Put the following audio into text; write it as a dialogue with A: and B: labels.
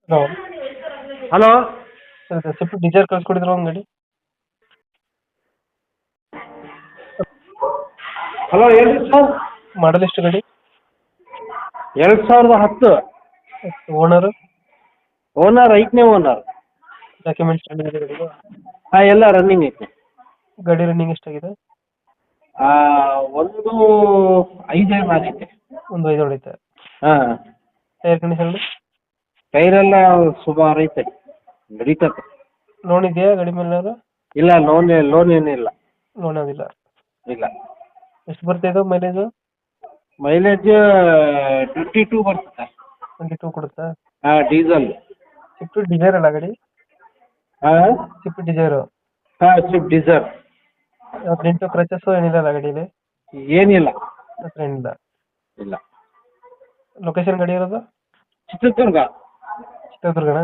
A: Hello
B: hello
A: sir Swift Dzire ಕಳ್ಸ್ಕೊಡಿದ್ರು ಒಂದು ಗಾಡಿ.
B: ಹಲೋ ಹೇಳಿ ಸರ್.
A: ಮಾಡಲ್ ಎಷ್ಟು ಗಾಡಿ?
B: 2010.
A: ಓನರು
B: ಓನರ್ 5ನೇ ಓನರ್.
A: ಡಾಕ್ಯುಮೆಂಟ್ಸ್ ರನ್ನಿಂಗ್ ಇದೆ ಗಾಡಿಗೆ?
B: ಹಾಂ, ಎಲ್ಲ ರನ್ನಿಂಗ್ ಐತೆ.
A: ಗಾಡಿ ರನ್ನಿಂಗ್ ಎಷ್ಟಾಗಿದೆ?
B: ಒಂದು 5 ಆಗೈತೆ.
A: ಒಂದು 5 ಹೊಡೈತೆ.
B: ಹಾಂ,
A: ಟೈರ್ ಕಂಡೀಷನ್?
B: ಟೈರೆಲ್ಲ ಸುಮಾರು ಐತೆ, ನಡೀತದೆ.
A: ಲೋನ್ ಇದೆಯಾ ಗಾಡಿ ಮೇಲೆ?
B: ಇಲ್ಲ, ಲೋನ್ ಏನಿಲ್ಲ.
A: ಲೋನ್ ಯಾವುದಿಲ್ಲ.
B: ಇಲ್ಲ.
A: ಎಷ್ಟು ಬರ್ತಾ ಇದು ಮೈಲೇಜು?
B: ಮೈಲೇಜ್ 22 ಬರ್ತದೆ.
A: 22 ಕೊಡುತ್ತಾ?
B: ಹಾಂ, ಡೀಸೆಲ್.
A: ಸ್ವಿಫ್ಟ್ ಡಿಸೈರ್ ಅಲ್ಲ ಗಾಡಿ?
B: ಹಾಂ
A: ಸ್ವಿಫ್ಟ್ ಡಿಸೈರು.
B: ಹಾಂ, ಸ್ವಿಫ್ಟ್ ಡಿಸೈರ್.
A: ಡೆಂಟು ಕ್ರಚಸ್ಸು ಏನಿಲ್ಲ ಗಾಡೀಲಿ?
B: ಏನಿಲ್ಲ.
A: ಹತ್ರ ಏನಿಲ್ಲ.
B: ಇಲ್ಲ.
A: ಲೊಕೇಶನ್ ಗಾಡಿ ಇರೋದು?
B: ಚಿತ್ರದುರ್ಗ.
A: ಚಿತ್ರದುರ್ಗನಾ?